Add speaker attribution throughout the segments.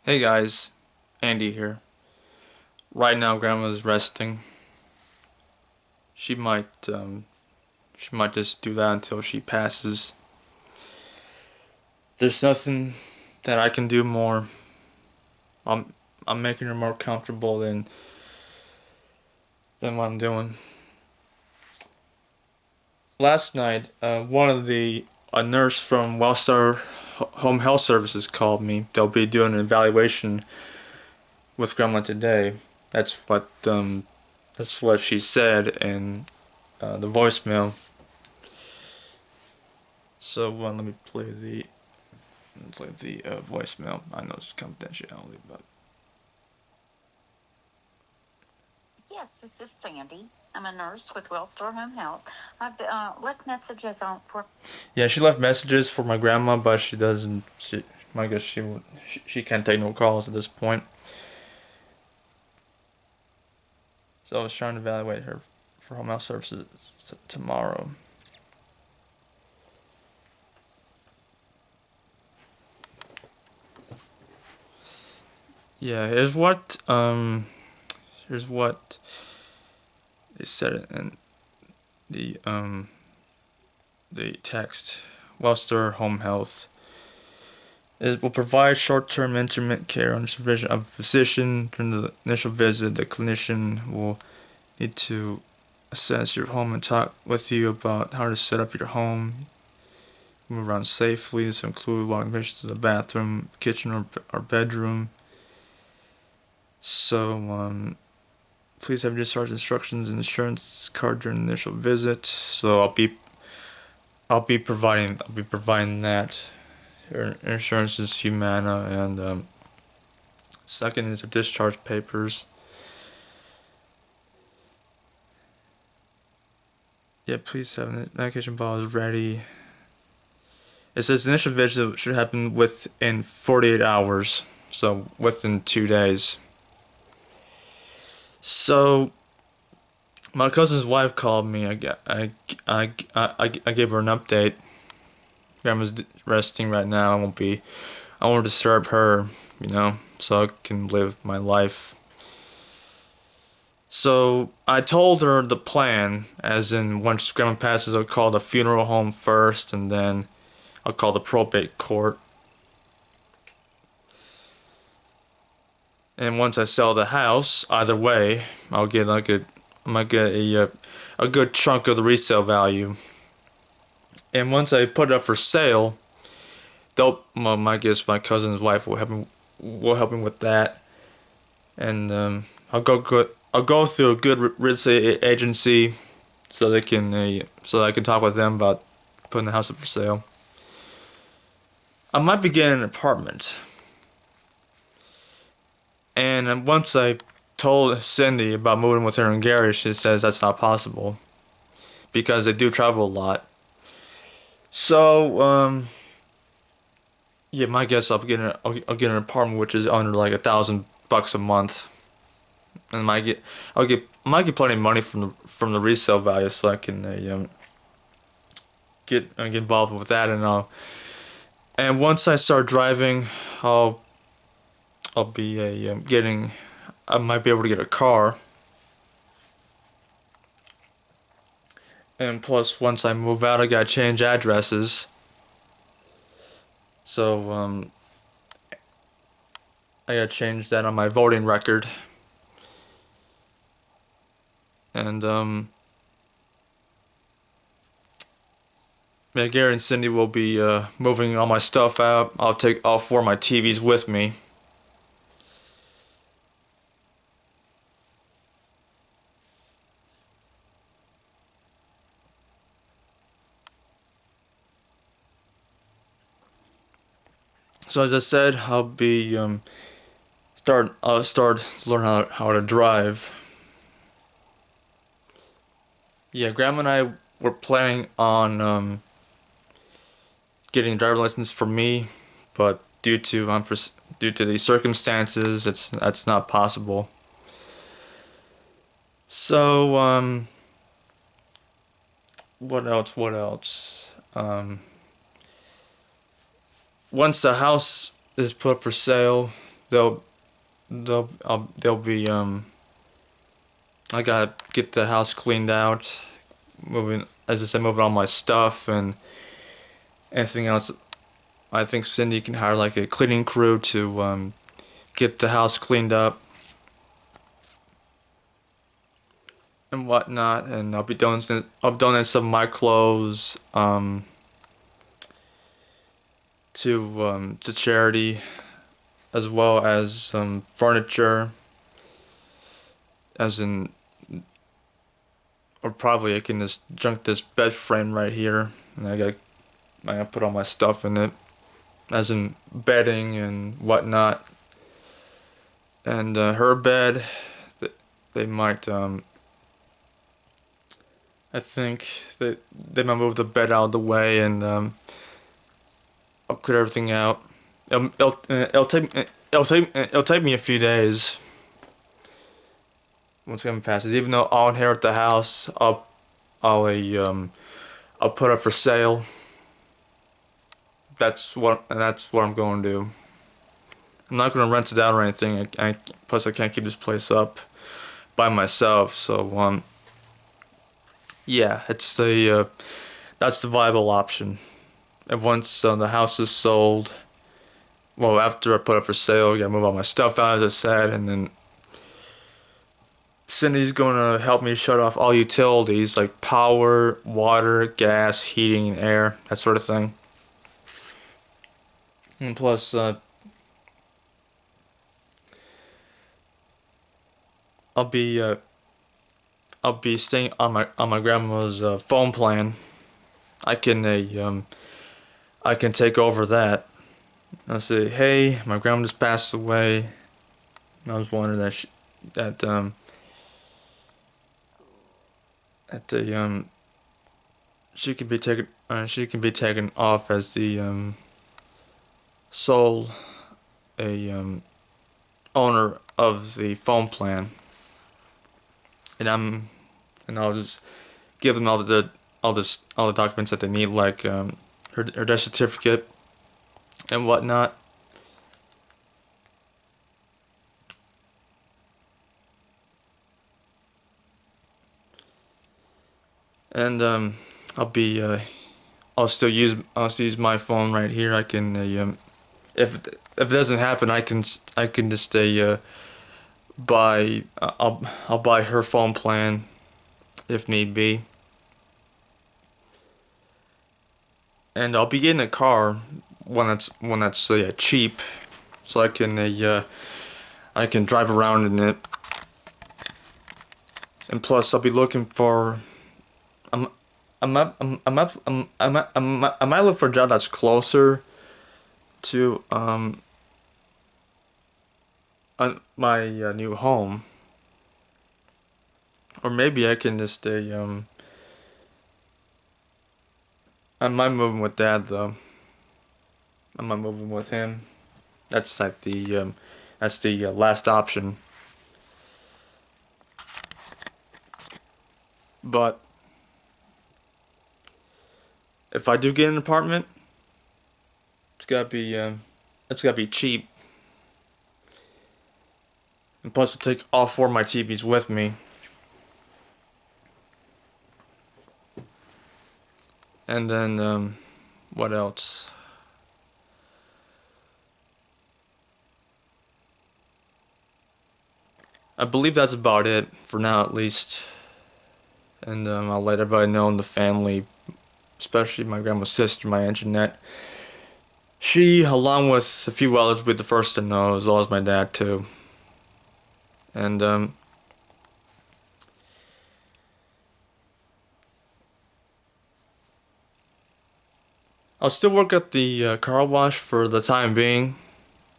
Speaker 1: Hey guys, Andy here. Right now Grandma's resting. She might she might just do that until she passes. There's nothing that I can do more. I'm making her more comfortable than what I'm doing. Last night, a nurse from Wellstar Home Health Services called me. They'll be doing an evaluation with Grandma today. That's what she said in the voicemail. So let me play the voicemail. I know it's confidentiality, but
Speaker 2: Yes, this is Sandy. I'm a nurse with Wellstar Home Health. I've left messages on for.
Speaker 1: yeah, she left messages for my grandma, but she doesn't. I guess she can't take no calls at this point. So I was trying to evaluate her for home health services tomorrow. Yeah, here's what they said in the the text. Wellstar Home Health. It will provide short-term intermittent care under supervision of a physician. During the initial visit, the clinician will need to assess your home and talk with you about how to set up your home, move around safely. This will include walking patients to the bathroom, kitchen, or bedroom. So, please have discharge instructions and insurance card during the initial visit. So I'll be providing that. Her insurance is Humana, and second is her discharge papers. Yeah, please have an medication bottles ready. It says the initial visit should happen within 48 hours, so within 2 days. So my cousin's wife called me. I gave her an update. Grandma's resting right now. I won't disturb her, so I can live my life. So I told her the plan, as in once Grandma passes, I'll call the funeral home first, and then I'll call the probate court. And once I sell the house, either way, I might get a good chunk of the resale value. And once I put it up for sale, I guess my cousin's wife will help me with that. And I'll go through a good real estate agency so I can talk with them about putting the house up for sale. I might be getting an apartment. And once I told Cindy about moving with her and Gary, she says that's not possible because they do travel a lot. So, yeah, my guess I'll get an apartment which is under like $1,000 a month, and I might get plenty of money from the resale value, so I can get involved with that, and once I start driving, I'll I'll be getting I might be able to get a car. And plus, once I move out, I gotta change addresses. So, I gotta change that on my voting record. And, yeah, Gary and Cindy will be, moving all my stuff out. I'll take all four of my TVs with me. So as I said, I'll start to learn how to drive. Yeah, Grandma and I were planning on, getting a driver's license for me, but due to these circumstances, that's not possible. So what else? What else? Once the house is put for sale, they'll they'll be I gotta get the house cleaned out, moving, as I said, moving all my stuff and anything else. I think Cindy can hire like a cleaning crew to get the house cleaned up and whatnot, and I'll donate some of my clothes to charity, as well as some furniture, as in, or probably I can just junk this bed frame right here, and I gotta put all my stuff in it, as in bedding and whatnot. And her bed, they might I think they might move the bed out of the way, and I'll clear everything out. It'll take me a few days once time passes. Even though I'll inherit the house, I'll put it for sale. That's what I'm going to do. I'm not going to rent it out or anything. Plus I can't keep this place up by myself. So yeah, that's the viable option. And once the house is sold, well, after I put it for sale, I gotta move all my stuff out, as I said, and then Cindy's gonna help me shut off all utilities like power, water, gas, heating, and air, that sort of thing. And plus, I'll be uh, I'll be staying on my grandma's phone plan. I can I can take over that. I'll say, hey, my grandma just passed away. I was wondering that the she can be taken off as the sole a owner of the phone plan, and I'll just give them all the documents that they need, like her death certificate and whatnot. And I'll still use my phone right here. I can if it doesn't happen, I can just buy I'll buy her phone plan if need be. And I'll be getting a car when that's cheap, so I can drive around in it. And plus, I'll be looking for I might look for a job that's closer to my new home, or maybe I can just I might move in with Dad though. I might move in with him. That's like that's the last option. But if I do get an apartment, it's gotta be cheap. And plus, to take all four of my TVs with me. And then what else? I believe that's about it for now, at least. And I'll let everybody know in the family, especially my grandma's sister, my Aunt Jeanette. She, along with a few others, will be the first to know, as well as my dad too. And I'll still work at the car wash for the time being,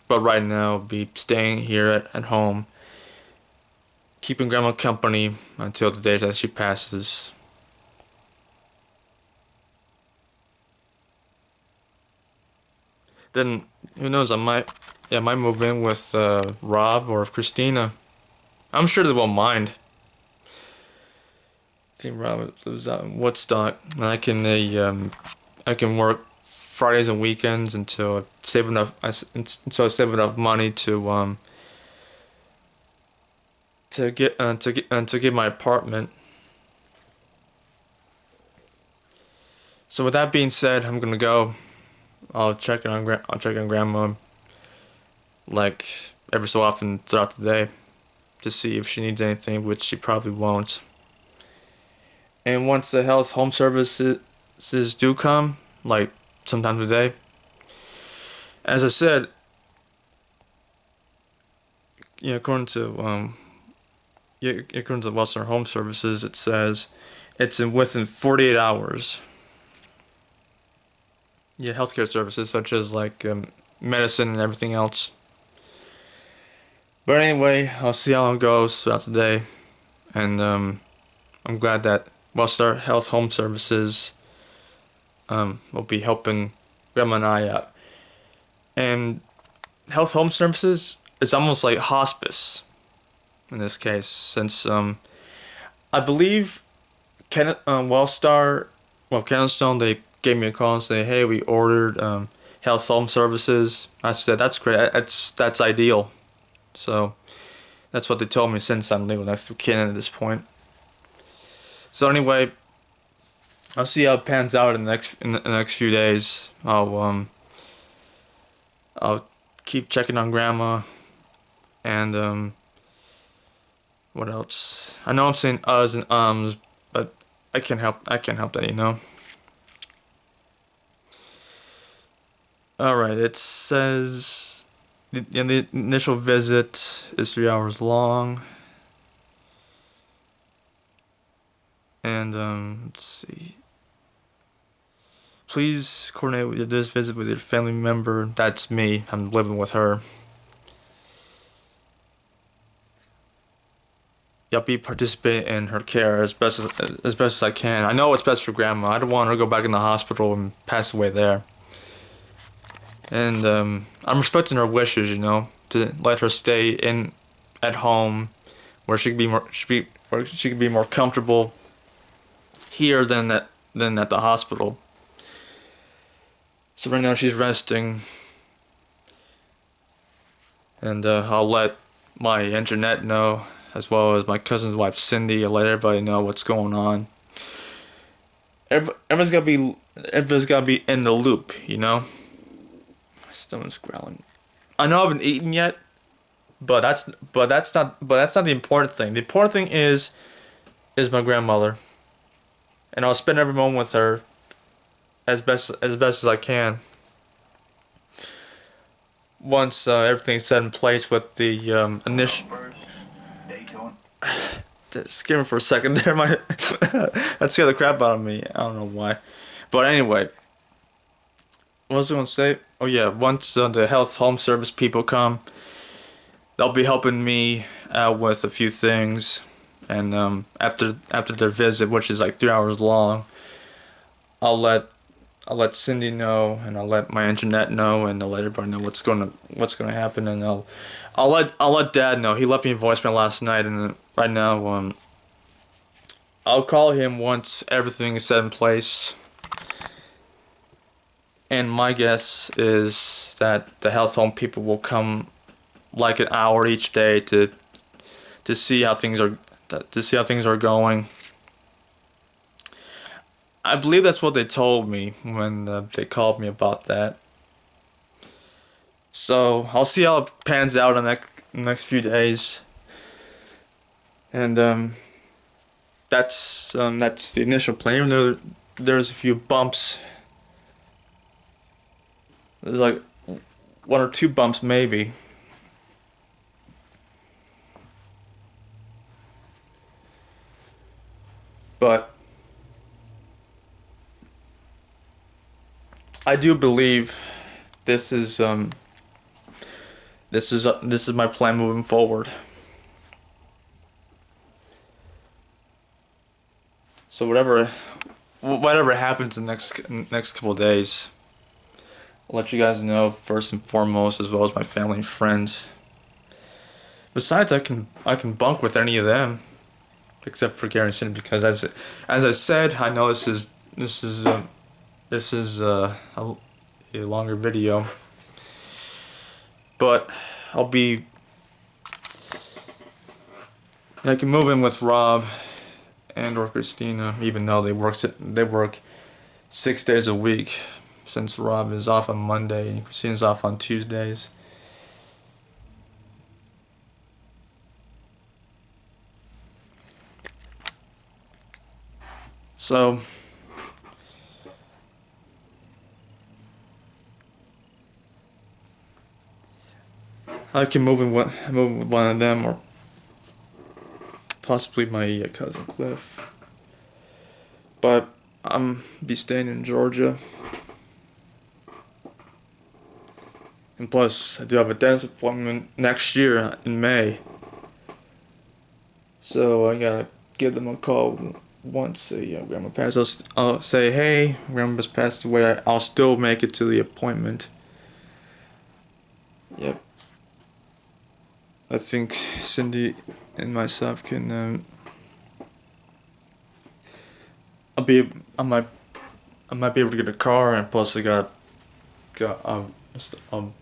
Speaker 1: but right now I'll be staying here at home, keeping grandma company until the day that she passes. Then who knows? I might move in with Rob or Christina. I'm sure they won't mind. I think Rob lives out in Woodstock, and I can work Fridays and weekends until I save enough money to get my apartment. So with that being said, I'm gonna go. I'll check on Grandma like every so often throughout the day to see if she needs anything, which she probably won't. And once the health home services do come, like sometimes a day, as I said, according to according to Western Home Services, it says it's within 48 hours. Yeah, healthcare services such as like medicine and everything else. But anyway, I'll see how it goes throughout the day, and I'm glad that Wellstar Health Home Services will be helping Grandma and I out. And Health Home Services is almost like hospice in this case, since I believe Kennestone, they gave me a call and say, hey, we ordered Health Home Services. I said, that's great. That's ideal. So that's what they told me, since I'm living next to Ken at this point. So anyway, I'll see how it pans out in the next few days. I'll keep checking on Grandma, and what else? I know I'm saying uhs and ums, but I can't help that. Alright, it says the initial visit is 3 hours long. And let's see. Please coordinate this visit with your family member. That's me. I'm living with her. I'll be participating in her care as best as I can. I know what's best for Grandma. I don't want her to go back in the hospital and pass away there. And I'm respecting her wishes, to let her stay at home, where she could be more comfortable here than at the hospital. So right now she's resting, and I'll let my internet know, as well as my cousin's wife Cindy. I'll let everybody know what's going on. Everybody's gotta be in the loop, My stomach's growling. I know I haven't eaten yet, but that's not the important thing. The important thing is my grandmother, and I'll spend every moment with her as best as I can. Once everything's set in place with the initial. Scared me for a second there. That scared the crap out of me. I don't know why, but anyway, what was I gonna say? Oh yeah, once the health home service people come, they'll be helping me out with a few things, and after their visit, which is like 3 hours long, I'll let Cindy know, and I'll let my internet know, and I'll let everybody know what's gonna happen, and I'll let Dad know. He left me a voicemail last night, and right now I'll call him once everything is set in place. And my guess is that the health home people will come like an hour each day to see how things are going. I believe that's what they told me when they called me about that. So I'll see how it pans out in the next few days. And that's the initial plan. There's a few bumps. There's like 1 or 2 bumps maybe. But I do believe this is my plan moving forward. So whatever happens in the next couple of days, I'll let you guys know first and foremost, as well as my family and friends. Besides, I can bunk with any of them, except for Gary and Cindy, because as I said, I know this is a longer video. But I'll be I can move in with Rob and or Christina, even though they work 6 days a week, since Rob is off on Monday and Christina's off on Tuesdays. So I can move with one of them, or possibly my cousin Cliff. But I'm be staying in Georgia. And plus, I do have a dentist appointment next year in May. So I gotta give them a call once grandma passes. I'll say, hey, grandma's passed away. I'll still make it to the appointment. Yep. I think Cindy and myself can. I might be able to get a car, and plus I'll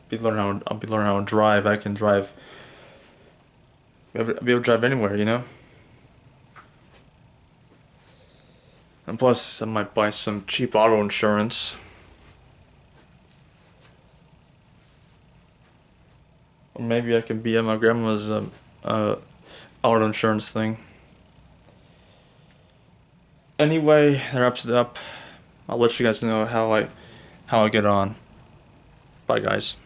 Speaker 1: be learning how to drive. I can drive. I'll be able to drive anywhere, you know. And plus, I might buy some cheap auto insurance. Or maybe I can be at my grandma's auto insurance thing. Anyway, that wraps it up. I'll let you guys know how I get on. Bye, guys.